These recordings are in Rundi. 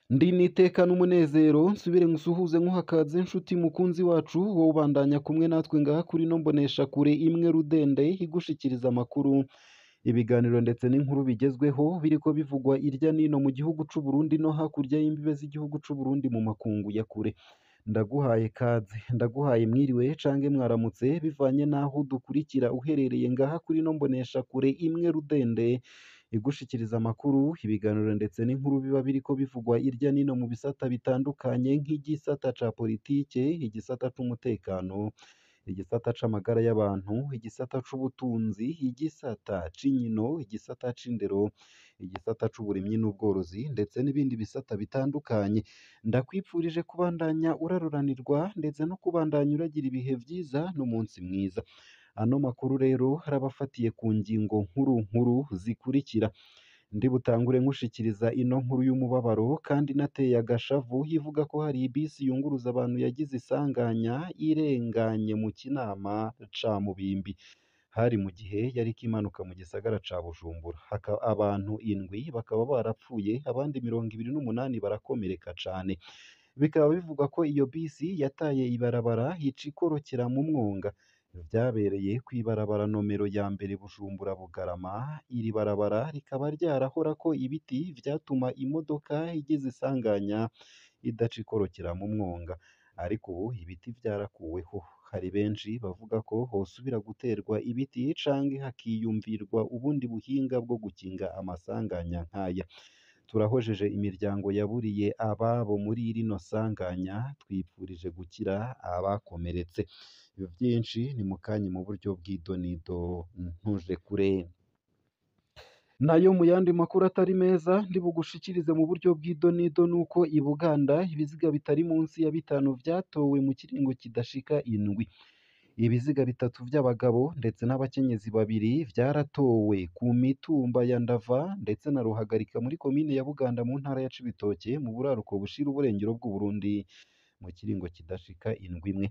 Ndi nitekana umunezero nsubire nsuhuze nkuhakaze nshuti mukunzi wacu wowe ubandanya kumwe natwe ngaha kuri no mbonesha kure imwe rudende igushikiriza amakuru ibiganiro ndetse n'inkuru bigezweho biriko bivugwa irya nino mu gihugu c'u Burundi no hakurya y'imbibe z'igihugu c'u Burundi mu makungu ya kure ndaguhaye kaze ndaguhaye mwiriwe cange mwaramutse bivanye naho dukurikira uherereye ngaha kuri no mbonesha kure imwe rudende igushikiriza amakuru ibiganiro ndetse n'inkuru biba biriko bivugwa irya nino mu bisata bitandukanye nk'igisata ca politike igisata c'umutekano igisata c'amagara y'abantu igisata c'ubutunzi igisata c'inkino igisata c'indero igisata c'uburimyi n'ubworozi ndetse n'ibindi bisata bitandukanye ndakwipfurije kubandanya uraruranirwa ndetse no kubandanya uragira ibihe vyiza n'umunsi mwiza ano makuru rero harabafatiye ku ngingo nkuru zikurikira ndi butangure nkushikiriza ino nkuru y'umubabaro kandi nateye agashavu ivuga ko hari ibisi yunguruza abantu yagize isanganya irenganye mu kinama ca Mubimbi hari mu gihe yariko imanuka mu gisagara ca Bujumbura abantu indwi bakaba barapfuye abandi 28 barakomereka cane bikaba bivugwa ko iyo bisi yataye ibarabara ica ikorokera mu mwonga vyabereye kw'ibarabara nomero ya mbere Bujumbura Bugarama iri barabara rikaba ryarahorako ibiti vyatuma imodoka igize isanganya idaca ikorokera mu mwonga ariko ubu ibiti vyarakuweho hari benshi bavuga ko hosubira guterwa ibiti canke hakiyumvirwa ubundi buhinga bwo gukinga amasanganya nkaya turahojeje imiryango yaburiye ababo muri rino sanganya twipfurije gukira abakomeretse ibyo byinshi ni mukanye mu buryo bw'idonido ntuje kure nayo mu yandi makuru atari meza ndibugushikirize mu buryo bw'idonido nuko i Buganda ibiziga bitari munsi ya 5 vyatowe mu kiringo kidashika indwi ibiziga bitatu vy'abagabo ndetse n'abakenyezi babiri vyaratowe ku mitumba ya Ndava ndetse na Ruhagarika muri komine ya Buganda mu ntara ya Cibitoke mu buraruko bushira uburengero bw'u Burundi mu kiringo kidashika indwi imwe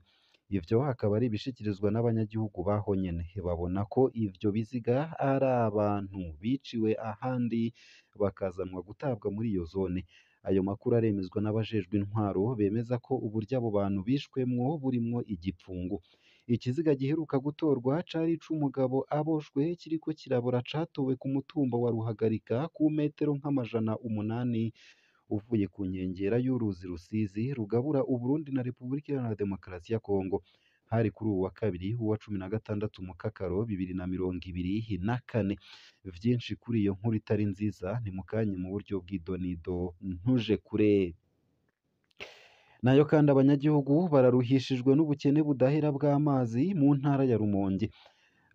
ivyo akaba ari ibishikirizwa n'abanyagihugu baho nyene babona ko ivyo biziga ari abantu biciwe ahandi bakazanwa gutabwa muri iyo zone ayo makuru aremezwa n'abajejwe intwaro bemeza ko uburyo abo bantu bishwemwo burimwo igipfungu ikiziga giheruka gutorwa cari c'umugabo aboshwe kiriko kirabora catowe ku mutumba wa Ruhagarika ku metero nk'amajana 8 uvuye ku nkengera y'uruzi Rusizi rugabura Uburundi na Repubulika Iharanira Demokarasi ya Kongo hari kuri ubu wa kabiri uwa 16 mu Kakaro 2024 vyinshi kuri iyo nkuru itari nziza ni mukanye mu buryo bw'idonido ntuje kure nayo kandi abanyagihugu bararuhishijwe n'ubukene budahera bw'amazi mu ntara ya Rumonge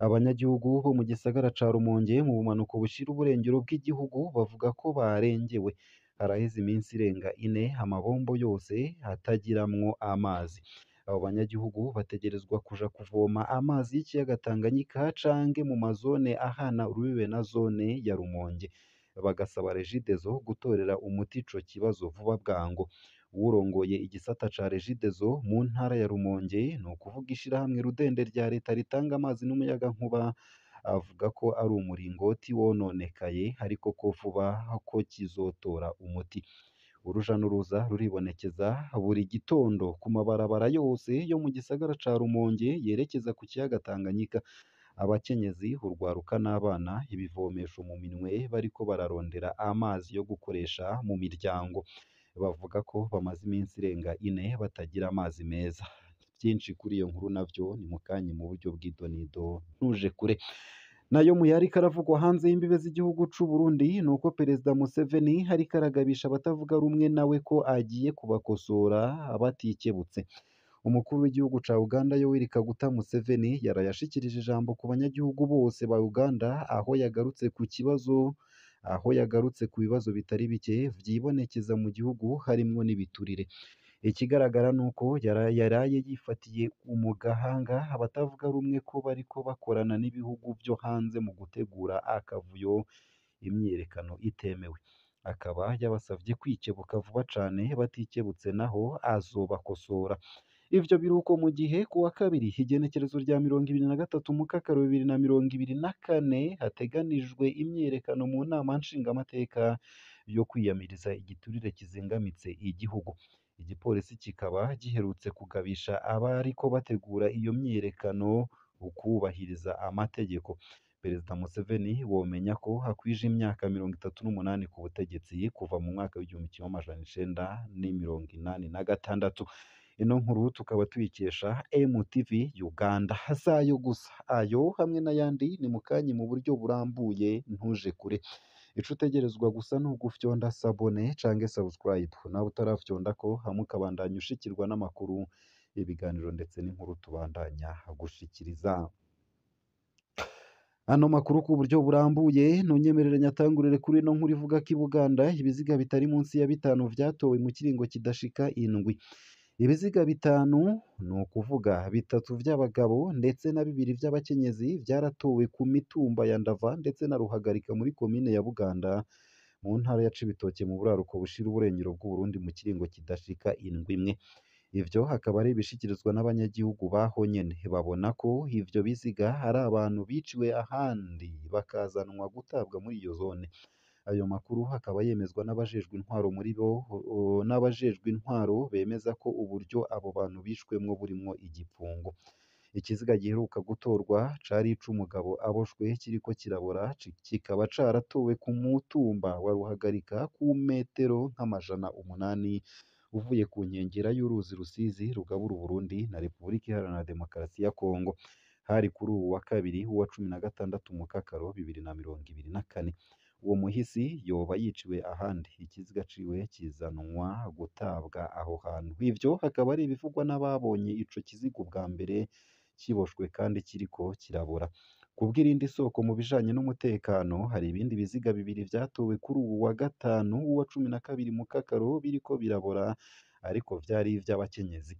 abanyagihugu bo mu gisagara ca Rumonge mu bumanuko bushira uburengero bw'igihugu bavuga ko barengewe haraheze iminsi irenga 4 amabombo yose hatagiramwo amazi abo banyagihugu bategerezwa kuja kuvoma amazi y'ikiyaga Tanganyika canke mu mazone ahana urubibe na zone ya Rumonge bagasaba Regideso gutorera umuti ico kibazo vuba bwango urongoye igisata ca Regideso mu ntara ya Rumonge no kuvuga ishirahamwe rudende rya leta ritanga amazi n'umuyaga nkuba avuga ko ari umuringoti wononekaye ariko ko vuba ko kizotora umuti uruja n'uruza ruribonekeza buri gitondo ku mabarabara yose yo mu gisagara ca Rumonge yerekeza ku kiyaga Tanganyika abakenyezi urwaruka n'abana ibivomesho mu minwe bariko bararondera amazi yo gukoresha mu miryango bavuga ko bamaze iminsi irenga 4 batagira amazi meza byinshi kuri iyo nkuru navyo ni mukanye mu buryo bw'idonido ntuje kure nayo mu yari karavugwa hanze y'imbibe z'igihugu c'u Burundi nuko perezida Museveni hari karagabisha abatavuga rumwe nawe ko agiye kubakosora abatikebutse umukuru w'igihugu ca Uganda Yoweri Kaguta Museveni yarayashikirije ijambo ku banyagihugu bose ba Uganda aho yagarutse ku bibazo bitari bike vyibonekeza mu gihugu harimwo n'ibiturire ikigaragara nuko yaraye yifatiye umugahanga abatavuga rumwe ko bariko bakorana n'ibihugu byo hanze mu gutegura akavuyo imyiyerekano itemewe akaba yabasavye kwikebuka vuba cane batikebutse naho azobakosora Ivyo biruko mu gihe ku wa kabiri igenekerezo rya 23 Mukakaro 2024 hateganijwe imyiyerekano mu nama nshingamateka yo kwiyamiriza igiturire kizingamitse igihugu. Igipolisi kikaba giherutse kugabisha abariko bategura iyo myiyerekano ukubahiriza amategeko. Perezida Museveni womenya ko hakwije imyaka 38 ku butegetsi kuva mu mwaka w'1986. Ino nkuru tukaba tuyikesha MTV Uganda. Hasayo gusa ayo hamwe n'ayandi ni mukanyi mu buryo burambuye ntuje kure. Ico utegerezwa gusa ni ugufyonda sabone canke subscribe nawe utarafyonda ko hamwe ukabandanya ushikirwa n'amakuru, ibiganiro ndetse n'inkuru tubandanya gushikiriza. Ano makuru ku buryo burambuye ntunyemerere nyatangurire kuri ino nkuru ivuga ko i Buganda ibiziga bitari munsi ya 5 vyatowe mu kiringo kidashika 7. Ibiziga 5 ni ukuvuga 3 vy'abagabo ndetse na 2 vy'abakenyezi vyaratowe ku mitumba ya Ndava ndetse na Ruhagarika muri komine ya Buganda mu ntara ya Cibitoke mu buraruko bushira uburengero bw'u Burundi mu kiringo kidashika 7. Ivyo hakaba ari ibishikirizwa n'abanyagihugu baho nyene babona ko ivyo biziga hari abantu biciwe ahandi bakazanwa gutabwa muri iyo zone. Ayo makuru hakaba yemezwa n'abajejwe intwaro muri bo n'abajejwe intwaro bemeza ko uburyo abo bantu bishwemwo burimwo igipfungo. Ikiziga giheruka gutorwa cari ic'umugabo aboshwe kiriko kirabora kikaba caratowe ku mutumba wa Ruhagarika ku metero nk'amajana 8 uvuye ku nkengera y'uruzi Rusizi rugabura Uburundi na Repubulika Iharanira Demokarasi ya Kongo. Hari kuri uwu wa kabiri wa 16 Mukakaro 2024. Uwo muhisi yoba yiciwe ahandi, ikiziga ciwe kizanwa gutabwa aho hantu. Ivyo hakaba ari ibivugwa n'ababonye ico kiziga ubwa mbere kiboshwe kandi kiriko kirabora. Kubw'irindi soko mu bijanye n'umutekano hari ibindi biziga 2 vyatowe kuri uwu wa gatanu wa 12 Mukakaro biriko birabora ariko vyari ivy'abakenyezi.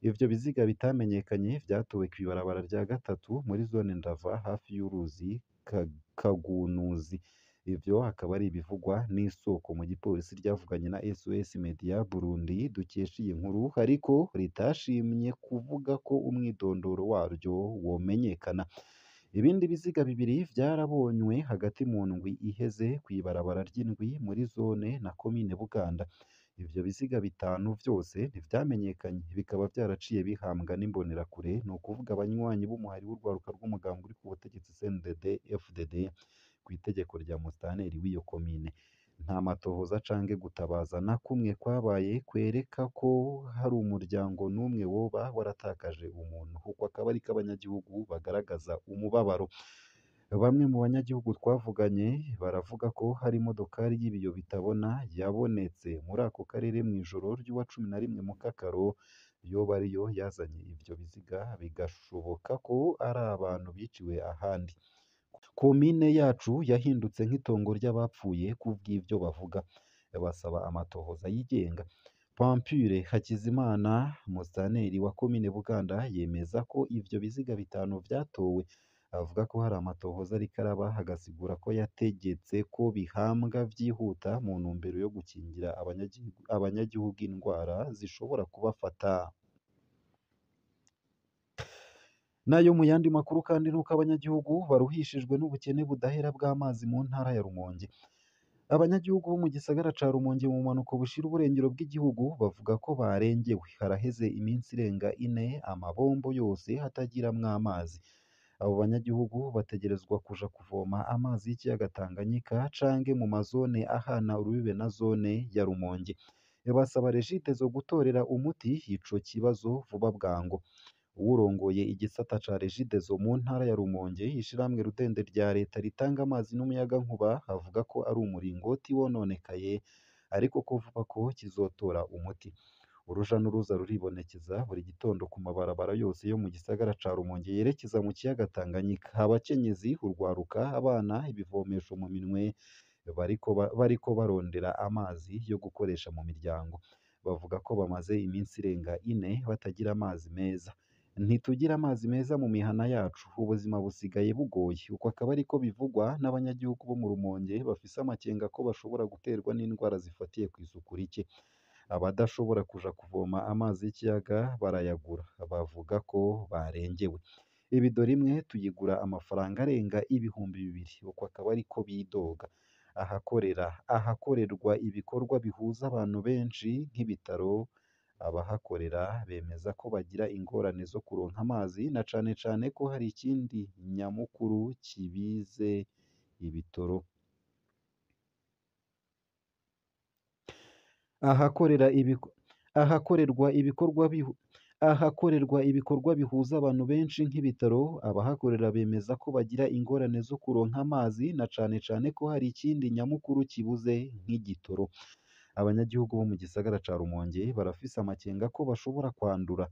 Ivyo biziga bitamenyekanye vyatowe kw'ibarabara rya gatatu muri zone Ndava hafi y'uruzi Kagunuzi. Ivyo hakaba ari ibivugwa n'isoko mu gipolisi ryavuganye na SOS Media Burundi dukesha iyi nkuru ariko ritashimye kuvuga ko umwidondoro waryo womenyekana. Ibindi biziga 2 vyarabonywe hagati mu ndwi iheze kw'ibarabara ry'indwi muri zone na komine Buganda. Ivyo biziga 5 vyose ntivyamenyekanye bikaba vyaraciye bihambwa n'imbonerakure, ni ukuvuga abanywanyi b'umuhari w'urwaruka rw'umugambi uri ku butegetsi CNDD FDD kw'itegeko rya musitanteri w'iyo komine. Nta matohoza canke gutabaza na kumwe kwabaye kwereka ko hari umuryango n'umwe woba waratakaje umuntu, kuko akaba ariko abanyagihugu bagaragaza umubabaro. Bamwe mu banyagihugu twavuganye baravuga ko hari imodokari y'ibiyo bitabona yabonetse muri ako karere mw'ijoro ry'uwa 11 Mukakaro yoba ariyo yazanye ivyo biziga, bigashoboka ko ari abantu biciwe ahandi. Komine yacu yahindutse nk'itongo ry'abapfuye kubw'ivyo bavuga, basaba amatohoza yigenga. Pampure Hakizimana musitanteri wa komine Buganda yemeza ko ivyo biziga 5 vyatowe, avuga ko hari amatohoza ariko araba, agasigura ko yategetse ko bihambwa vyihuta mu ntumbero yo gukingira abanyagihugu indwara zishobora kubafata. Nayo mu yandi makuru kandi nuko abanyagihugu baruhishijwe n'ubukene budahera bw'amazi mu ntara ya Rumonge. Abanyagihugu bo mu gisagara ca Rumonge mu manuko bushira uburengero bw'igihugu bavuga ko barengewe, haraheze iminsi irenga 4 amabombo yose hatagiramwo amazi. Abo banyagihugu bategerezwa kuja kuvoma amazi y'ikiyaga Tanganyika canke mu mazone ahana urubibe na zone ya Rumonge. Basaba Regideso gutorera umuti ico kibazo vuba bwango. Uwurongoye igisata ca Regideso mu ntara ya Rumonge, ishirahamwe Rudende rya leta ritanga amazi n'umuyagankuba, avuga ko ari umuringoti wononekaye ariko ko vuga ko kizotora umuti. Uruja n'uruza ruribonekeza buri gitondo ku mabarabara yose yo mu gisagara ca Rumonge yerekeza mu kiyaga Tanganyika. Abakenyezi, urwaruka, abana, ibivomesho mu minwe bariko barondera amazi yo gukoresha mu miryango. Bavuga ko bamaze iminsi irenga 4 batagira amazi meza. Ntitugira amazi meza mu mihana yacu, ubuzima busigaye bugoye. Uko akaba ariko bivugwa n'abanyagihugu bo mu Rumonge bafise amakenga ko bashobora guterwa n'indwara zifatiye kw'isuku rike. abadashobora kuja kuvoma amazi y'ikiyaga barayagura bavuga ko barengewe. Ibido rimwe tuyigura amafaranga arenga ibihumbi bibiri, uko akaba ariko bidoga. Ahakorerwa ibikorwa bihuza abantu benshi nk'ibitaro, abahakorera bemeza ko bagira ingorane zo kuronka amazi na cane cane ko hari ikindi nyamukuru kibize ibitoro. Ahakorerwa ibikorwa bihuza abantu benshi nk'ibitaro, abahakorera bemeza ko bagira ingorane zo kuronka amazi na cane cane ko hari ikindi nyamukuru kibuze nk'igitoro. Abanyagihugu bo mu gisagara ca Rumonge barafise amakenga ko bashobora kwandura,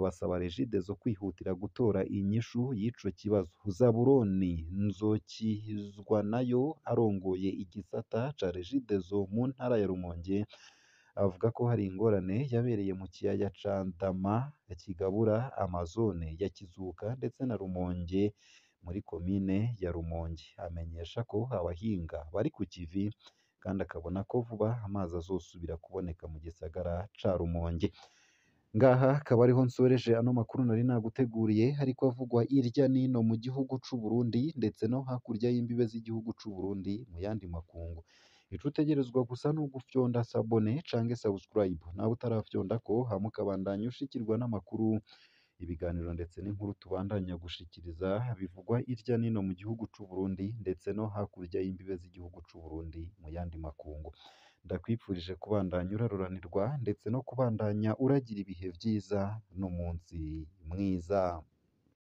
basaba Regideso kwihutira gutora inyishu y'ico kibazo. Zaburoni Nzokizwanayo arongoye igisata ca Regideso mu ntara ya Rumonge avuga ko hari ingorane yabereye mu kiyaya ca Ndama kigabura amazone ya Kizuka ndetse na Rumonge muri komine ya Rumonge. Amenyesha ko abahinga bari ku kivi kandi akabona ko vuba amazi azosubira kuboneka mu gisagara ca Rumonge. Ngaha akaba ariho nsoreje ano makuru nari naguteguriye, ariko avugwa irya nino mu gihugu c'u Burundi ndetse no hakurya y'imbibe z'igihugu c'u Burundi mu yandi makungu. Ico utegerezwa gusa ni ugufyonda sabone canke subscribe, nawe utarafyondako hama ukabandanya ushikirwa n'amakuru, ibiganiro ndetse n'inkuru tubandanya gushikiriza bivugwa irya nino mu gihugu c'u Burundi ndetse no hakurya y'imbibe z'igihugu c'u Burundi mu yandi makungu. Ndakwifurije kubandanya uraroranirwa ndetse no kubandanya uragira ibihe vyiza n'umunsi mwiza.